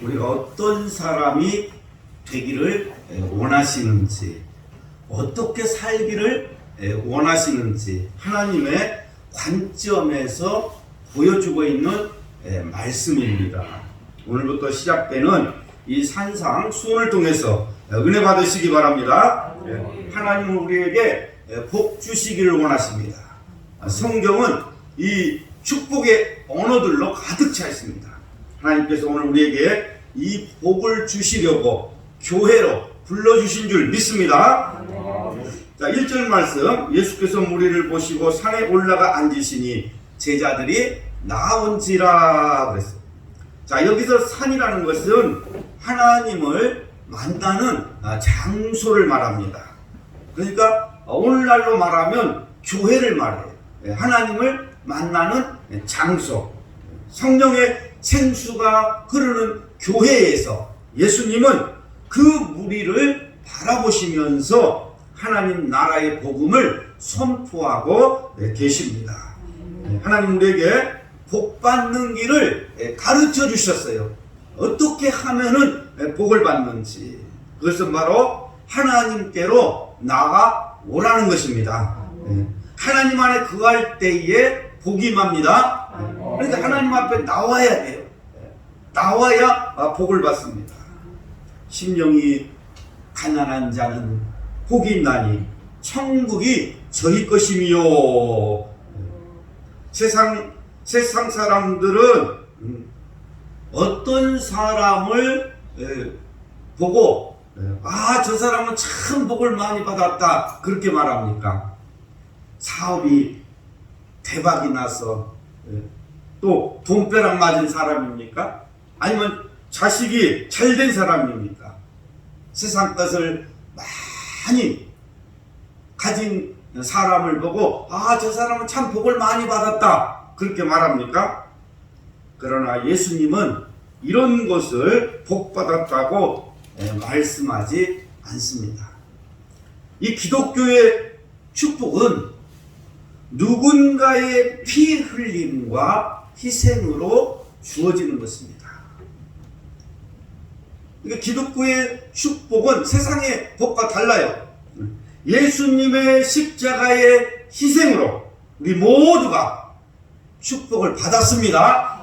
우리가 어떤 사람이 되기를 원하시는지, 어떻게 살기를 원하시는지 하나님의 관점에서 보여주고 있는 말씀입니다. 오늘부터 시작되는 이 산상 수훈을 통해서 은혜 받으시기 바랍니다. 하나님은 우리에게 복 주시기를 원하십니다. 성경은 이 축복의 언어들로 가득 차 있습니다. 하나님께서 오늘 우리에게 이 복을 주시려고 교회로 불러주신 줄 믿습니다. 자, 1절 말씀, 예수께서 무리를 보시고 산에 올라가 앉으시니 제자들이 나온지라 그랬어요. 자, 여기서 산이라는 것은 하나님을 만나는 장소를 말합니다. 그러니까 오늘날로 말하면 교회를 말해요. 하나님을 만나는 장소, 성령의 생수가 흐르는 교회에서 예수님은 그 무리를 바라보시면서 하나님 나라의 복음을 선포하고 계십니다. 하나님 우리에게 복 받는 길을 가르쳐 주셨어요. 어떻게 하면은 복을 받는지. 그것은 바로 하나님께로 나아오라는 것입니다. 하나님 안에 거할 때에 복이 임합니다. 그러니까 하나님 앞에 나와야 돼요. 나와야 복을 받습니다. 심령이 가난한 자는 복이 있나니 천국이 저희 것이미요. 세상 사람들은 어떤 사람을 보고 저 사람은 참 복을 많이 받았다 그렇게 말합니까? 사업이 대박이 나서 또 돈벼락 맞은 사람입니까? 아니면 자식이 잘된 사람입니까? 세상 것을 많이 가진 사람을 보고 저 사람은 참 복을 많이 받았다 그렇게 말합니까? 그러나 예수님은 이런 것을 복 받았다고 말씀하지 않습니다. 이 기독교의 축복은 누군가의 피 흘림과 희생으로 주어지는 것입니다. 그러니까 기독교의 축복은 세상의 복과 달라요. 예수님의 십자가의 희생으로 우리 모두가 축복을 받았습니다.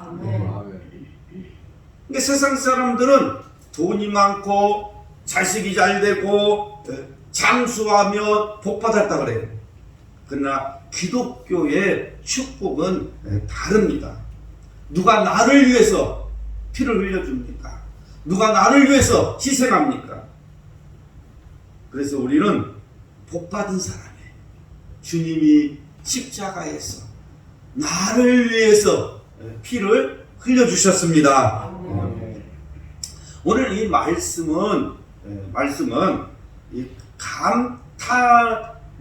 그러니까 세상 사람들은 돈이 많고 자식이 잘 되고 장수하며 복 받았다 그래요. 그러나 기독교의 축복은 다릅니다. 누가 나를 위해서 피를 흘려줍니까? 누가 나를 위해서 희생합니까? 그래서 우리는 복받은 사람이에요. 주님이 십자가에서 나를 위해서 피를 흘려주셨습니다. 오늘 이 말씀은 이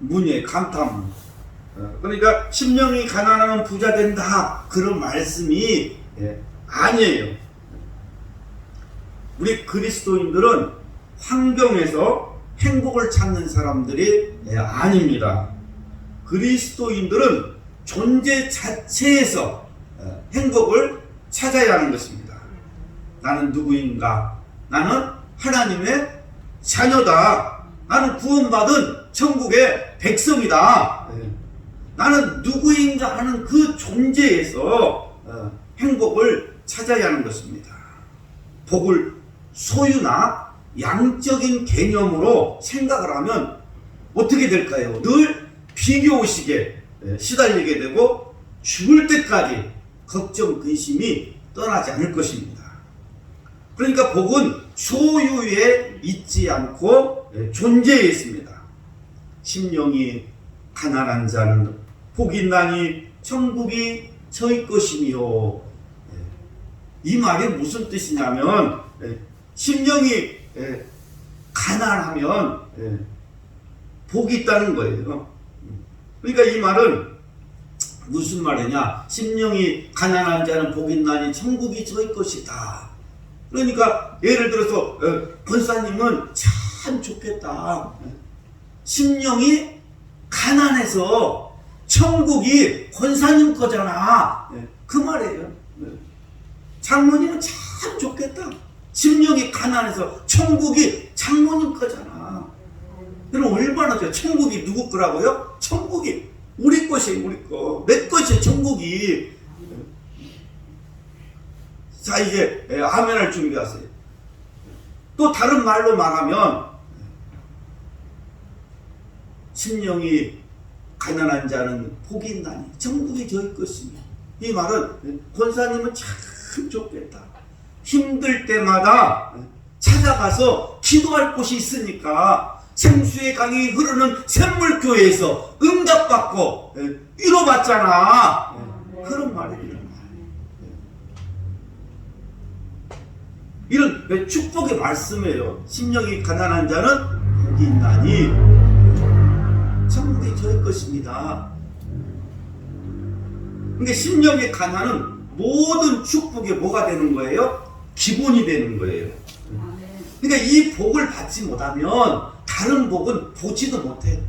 감탄문이에요. 감탄문. 그러니까 심령이 가난하면 부자 된다 그런 말씀이 아니에요. 우리 그리스도인들은 환경에서 행복을 찾는 사람들이 아닙니다. 그리스도인들은 존재 자체에서 행복을 찾아야 하는 것입니다. 나는 누구인가? 나는 하나님의 자녀다. 나는 구원받은 천국의 백성이다. 나는 누구인가 하는 그 존재에서 행복을 찾아야 하는 것입니다. 복을 소유나 양적인 개념으로 생각을 하면 어떻게 될까요? 늘 비교의식에 시달리게 되고 죽을 때까지 걱정, 근심이 떠나지 않을 것입니다. 그러니까 복은 소유에 있지 않고 존재에 있습니다. 심령이 가난한 자는 복이 있나니 천국이 저희 것이며. 이 말이 무슨 뜻이냐면 심령이 가난하면 복이 있다는 거예요. 그러니까 이 말은 무슨 말이냐? 심령이 가난한 자는 복이 있나니 천국이 저희 것이다. 그러니까 예를 들어서 권사님은 참 좋겠다. 심령이 가난해서 천국이 권사님 거잖아. 그 말이에요. 장모님은 참 좋겠다. 심령이 가난해서 천국이 장모님 거잖아. 그럼 얼마나 돼? 천국이 누구 거라고요? 천국이 우리 것이에요, 우리 거. 내 것이에요, 천국이. 자, 이제 아멘할 준비하세요. 또 다른 말로 말하면 심령이 가난한 자는 복이 있나니 천국이 저희 것이며. 이 말은 권사님은 참 좋겠다. 힘들 때마다 찾아가서 기도할 곳이 있으니까 생수의 강이 흐르는 샘물교회에서 응답받고 위로받잖아. 그런 말이에요. 이런 축복의 말씀이에요. 심령이 가난한 자는 복이 있나니 천국이 저희 것입니다. 그러니까 심령의 가난은 모든 축복의 뭐가 되는 거예요? 기본이 되는 거예요. 그러니까 이 복을 받지 못하면 다른 복은 보지도 못해요.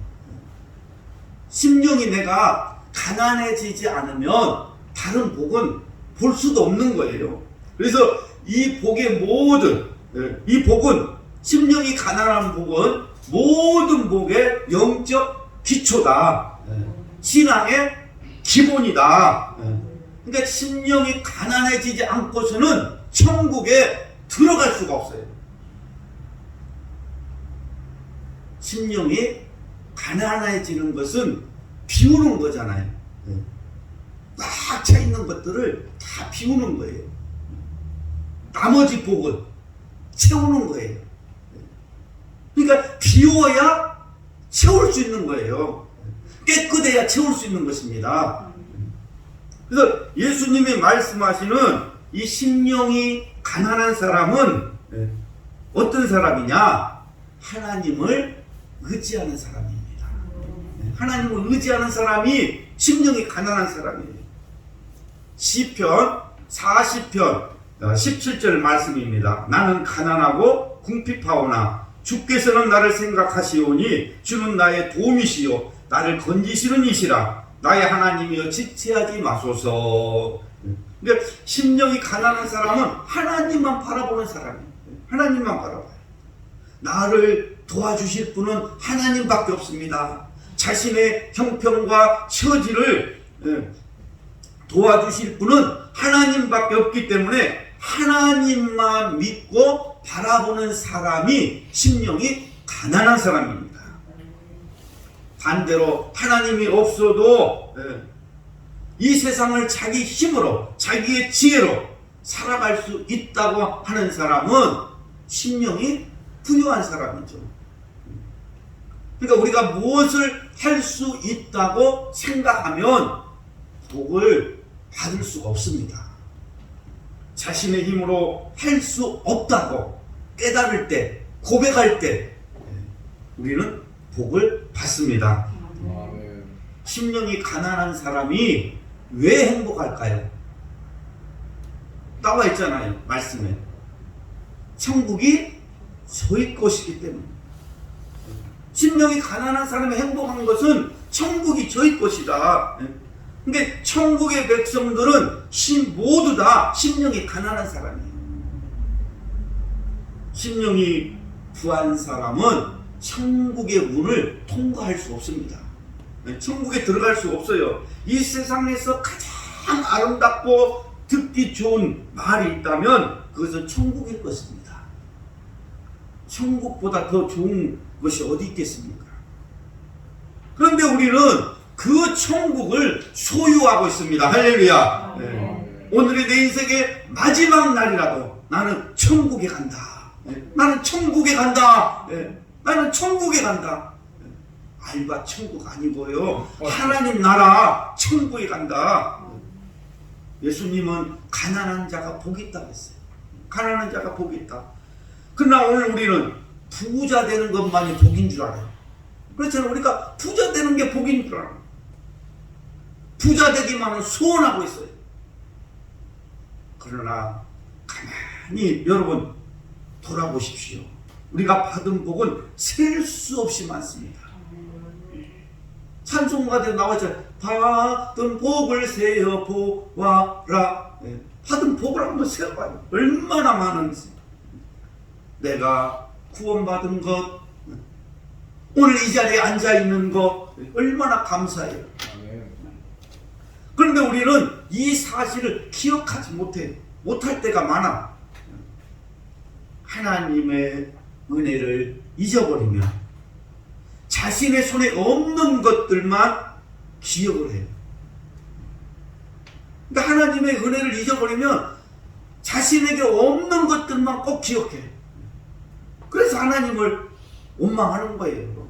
심령이 내가 가난해지지 않으면 다른 복은 볼 수도 없는 거예요. 그래서 이 복의 모든, 이 복은, 심령이 가난한 복은 모든 복의 영적 기초다. 신앙의 기본이다. 그러니까 심령이 가난해지지 않고서는 천국에 들어갈 수가 없어요. 심령이 가난해지는 것은 비우는 거잖아요. 꽉 차 있는 것들을 다 비우는 거예요. 나머지 복은 채우는 거예요. 그러니까 비워야 채울 수 있는 거예요. 깨끗해야 채울 수 있는 것입니다. 그래서 예수님이 말씀하시는 이 심령이 가난한 사람은 어떤 사람이냐? 하나님을 의지하는 사람입니다. 하나님을 의지하는 사람이 심령이 가난한 사람이에요. 시편 40편 17절 말씀입니다. 나는 가난하고 궁핍하오나 주께서는 나를 생각하시오니 주는 나의 도움이시요 나를 건지시는 이시라. 나의 하나님이여 지체하지 마소서. 그러니까 심령이 가난한 사람은 하나님만 바라보는 사람이에요. 하나님만 바라봐요. 나를 도와주실 분은 하나님밖에 없습니다. 자신의 형편과 처지를 도와주실 분은 하나님밖에 없기 때문에 하나님만 믿고 바라보는 사람이 심령이 가난한 사람입니다. 반대로 하나님이 없어도 이 세상을 자기 힘으로 자기의 지혜로 살아갈 수 있다고 하는 사람은 심령이 부유한 사람이죠. 그러니까 우리가 무엇을 할 수 있다고 생각하면 복을 받을 수가 없습니다. 자신의 힘으로 할 수 없다고 깨달을 때, 고백할 때 우리는 복을 받습니다. 심령이 가난한 사람이 왜 행복할까요? 나와 있잖아요, 말씀에. 천국이 저희 것이기 때문에. 심령이 가난한 사람이 행복한 것은 천국이 저희 것이다. 근데 천국의 백성들은 모두 다 심령이 가난한 사람이에요. 심령이 부한 사람은 천국의 문을 통과할 수 없습니다. 천국에 들어갈 수 없어요. 이 세상에서 가장 아름답고 듣기 좋은 말이 있다면 그것은 천국일 것입니다. 천국보다 더 좋은 것이 어디 있겠습니까? 그런데 우리는 그 천국을 소유하고 있습니다. 할렐루야. 네. 오늘의 내 인생의 마지막 날이라도 나는 천국에 간다. 나는 천국에 간다. 나는 천국에 간다. 알바 천국 아니고요. 하나님 나라 천국에 간다. 예수님은 가난한 자가 복이 있다고 했어요. 가난한 자가 복이 있다. 그러나 오늘 우리는 부자 되는 것만이 복인 줄 알아요. 그렇잖아요. 우리가 부자 되는 게 복인 줄 알아요. 부자 되기만은 소원하고 있어요. 그러나 가만히 여러분 돌아보십시오. 우리가 받은 복은 셀 수 없이 많습니다. 찬송가에 나와있잖아요. 받은 복을 세어 보아라. 받은 복을 한번 세어봐요. 얼마나 많은지. 내가 구원받은 것, 오늘 이 자리에 앉아있는 것 얼마나 감사해요. 그런데 우리는 이 사실을 기억하지 못할 때가 많아. 하나님의 은혜를 잊어버리면 자신의 손에 없는 것들만 기억을 해요. 그러니까 하나님의 은혜를 잊어버리면 자신에게 없는 것들만 꼭 기억해. 그래서 하나님을 원망하는 거예요.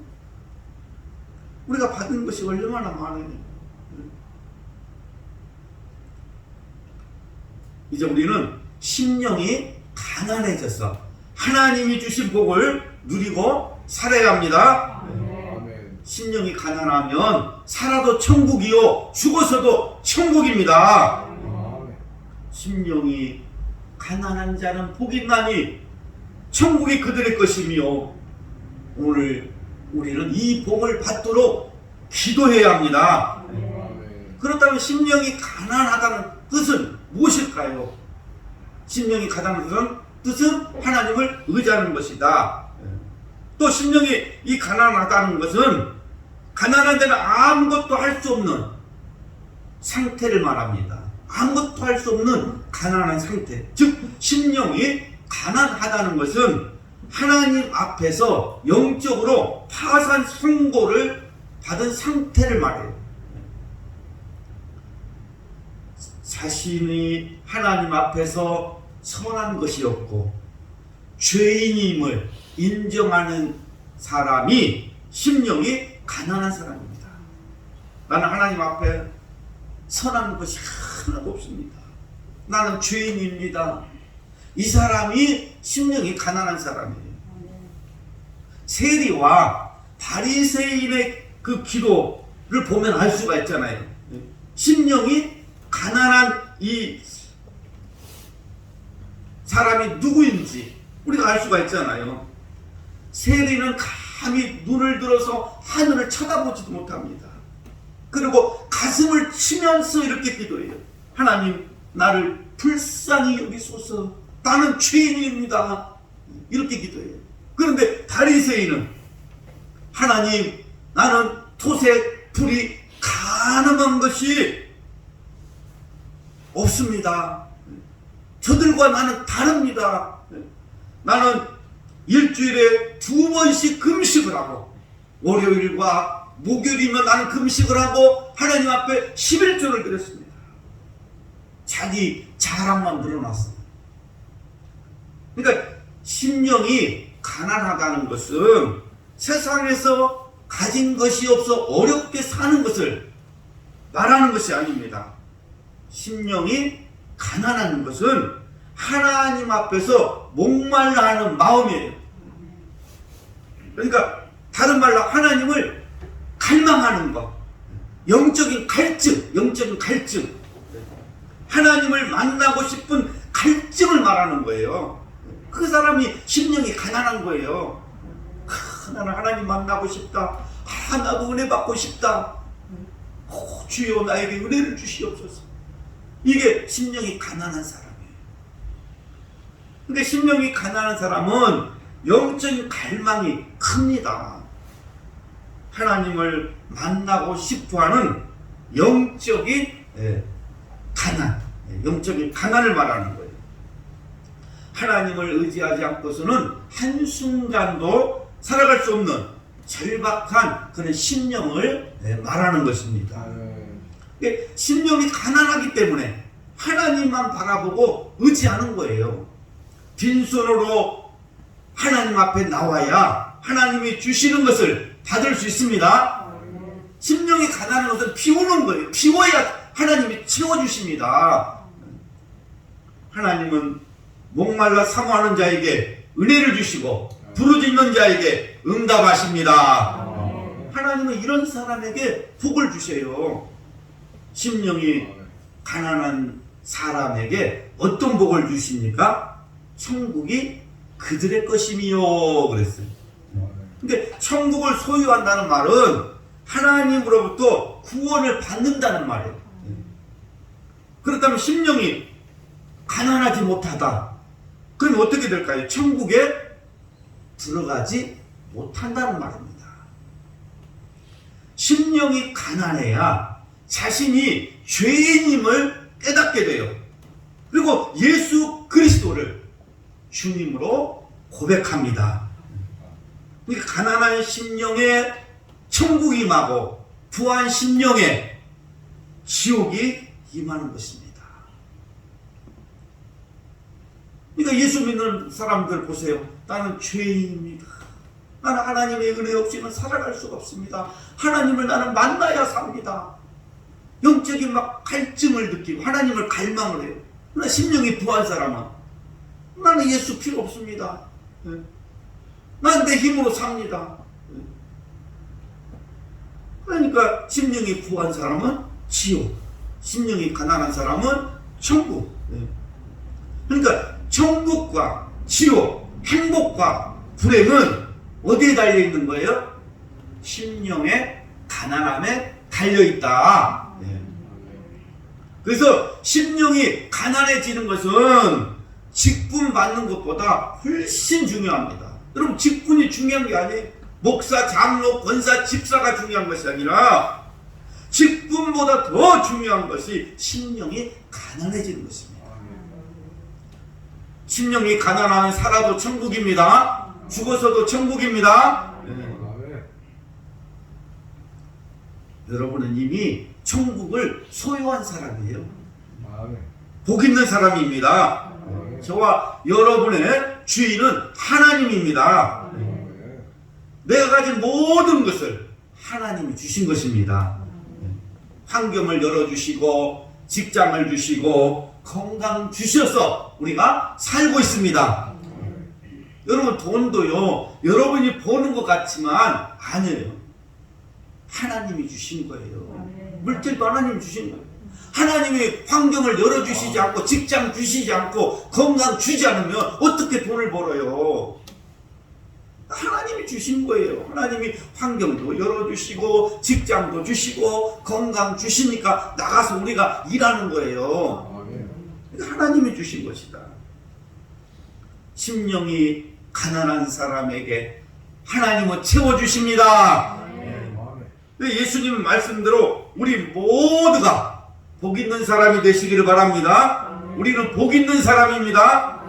우리가 받은 것이 얼마나 많아요. 이제 우리는 심령이 가난해져서 하나님이 주신 복을 누리고 살아야 합니다. 심령이 가난하면 살아도 천국이요 죽어서도 천국입니다. 심령이 가난한 자는 복이 있나니 천국이 그들의 것이며, 오늘 우리는 이 복을 받도록 기도해야 합니다. 그렇다면 심령이 가난하다는 뜻은 무엇일까요? 심령이 가난하다는 뜻은 하나님을 의지하는 것이다. 또 심령이 이 가난하다는 것은 가난한 데는 아무것도 할 수 없는 상태를 말합니다. 아무것도 할 수 없는 가난한 상태. 즉 심령이 가난하다는 것은 하나님 앞에서 영적으로 파산 선고를 받은 상태를 말해요. 자신이 하나님 앞에서 선한 것이 없고 죄인임을 인정하는 사람이 심령이 가난한 사람입니다. 나는 하나님 앞에 선한 것이 하나도 없습니다. 나는 죄인입니다. 이 사람이 심령이 가난한 사람이에요. 세리와 바리새인의 그 기도를 보면 알 수가 있잖아요. 심령이 가난한 이 사람이 누구인지 우리가 알 수가 있잖아요. 세리는 감히 눈을 들어서 하늘을 쳐다보지도 못합니다. 그리고 가슴을 치면서 이렇게 기도해요. 하나님, 나를 불쌍히 여기소서. 나는 죄인입니다. 이렇게 기도해요. 그런데 바리새인은 하나님, 나는 토색, 불이 가늠한 것이 없습니다. 저들과 나는 다릅니다. 나는 일주일에 2번씩 금식을 하고, 월요일과 목요일이면 나는 금식을 하고 하나님 앞에 11조를 드렸습니다. 자기 자랑만 늘어났어요. 그러니까 심령이 가난하다는 것은 세상에서 가진 것이 없어 어렵게 사는 것을 말하는 것이 아닙니다. 심령이 가난한 것은 하나님 앞에서 목말라 하는 마음이에요. 그러니까 다른 말로 하나님을 갈망하는 것, 영적인 갈증, 하나님을 만나고 싶은 갈증을 말하는 거예요. 그 사람이 심령이 가난한 거예요. 나는 하나님 만나고 싶다. 나도 은혜 받고 싶다. 주여 나에게 은혜를 주시옵소서. 이게 심령이 가난한 사람이에요. 근데 심령이 가난한 사람은 영적인 갈망이 큽니다. 하나님을 만나고 싶어하는 영적인 가난, 영적인 가난을 말하는 거예요. 하나님을 의지하지 않고서는 한순간도 살아갈 수 없는 절박한 그런 심령을 말하는 것입니다. 심령이 가난하기 때문에 하나님만 바라보고 의지하는 거예요. 빈손으로 하나님 앞에 나와야 하나님이 주시는 것을 받을 수 있습니다. 심령이 가난한 것은 비우는 거예요. 비워야 하나님이 채워주십니다. 하나님은 목말라 사모하는 자에게 은혜를 주시고 부르짖는 자에게 응답하십니다. 하나님은 이런 사람에게 복을 주세요. 심령이 가난한 사람에게 어떤 복을 주십니까? 천국이 그들의 것이미요 그랬어요. 그러니까 천국을 소유한다는 말은 하나님으로부터 구원을 받는다는 말이에요. 그렇다면 심령이 가난하지 못하다. 그럼 어떻게 될까요? 천국에 들어가지 못한다는 말입니다. 심령이 가난해야 자신이 죄인임을 깨닫게 돼요. 그리고 예수 그리스도를 주님으로 고백합니다. 그러니까 가난한 심령에 천국이 임하고 부한 심령에 지옥이 임하는 것입니다. 그러니까 예수 믿는 사람들 보세요. 나는 죄인입니다. 나는 하나님의 은혜 없이는 살아갈 수가 없습니다. 하나님을 나는 만나야 삽니다. 영적인 막 갈증을 느끼고 하나님을 갈망을 해요. 그러나 심령이 부한 사람은 나는 예수 필요 없습니다. 난 내 힘으로 삽니다. 그러니까 심령이 부한 사람은 지옥, 심령이 가난한 사람은 천국. 그러니까 천국과 지옥, 행복과 불행은 어디에 달려있는 거예요? 심령의 가난함에 달려있다. 그래서 심령이 가난해지는 것은 직분 받는 것보다 훨씬 중요합니다. 여러분, 직분이 중요한 게 아니에요. 목사, 장로, 권사, 집사가 중요한 것이 아니라 직분보다 더 중요한 것이 심령이 가난해지는 것입니다. 심령이 가난하면 살아도 천국입니다. 죽어서도 천국입니다. 여러분은 이미 천국을 소유한 사람이에요. 복 있는 사람입니다. 저와 여러분의 주인은 하나님입니다. 내가 가진 모든 것을 하나님이 주신 것입니다. 환경을 열어주시고 직장을 주시고 건강 주셔서 우리가 살고 있습니다. 여러분, 돈도요, 여러분이 버는 것 같지만 아니에요. 하나님이 주신 거예요. 물질도 하나님이 주신 거예요. 하나님이 환경을 열어주시지 않고 직장 주시지 않고 건강 주지 않으면 어떻게 돈을 벌어요? 하나님이 주신 거예요. 하나님이 환경도 열어주시고 직장도 주시고 건강 주시니까 나가서 우리가 일하는 거예요. 하나님이 주신 것이다. 심령이 가난한 사람에게 하나님은 채워주십니다. 예수님 말씀대로 우리 모두가 복 있는 사람이 되시기를 바랍니다. 우리는 복 있는 사람입니다.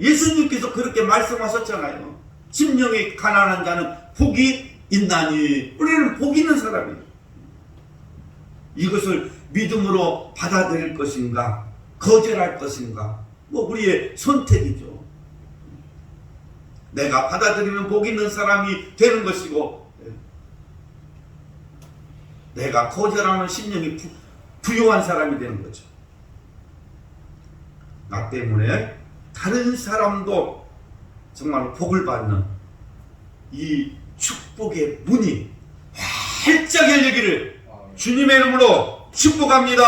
예수님께서 그렇게 말씀하셨잖아요. 심령이 가난한 자는 복이 있나니. 우리는 복 있는 사람이에요. 이것을 믿음으로 받아들일 것인가 거절할 것인가, 우리의 선택이죠. 내가 받아들이면 복 있는 사람이 되는 것이고, 내가 거절하는 심령이 부요한 사람이 되는 거죠. 나 때문에 다른 사람도 정말 복을 받는 이 축복의 문이 활짝 열리기를 주님의 이름으로 축복합니다.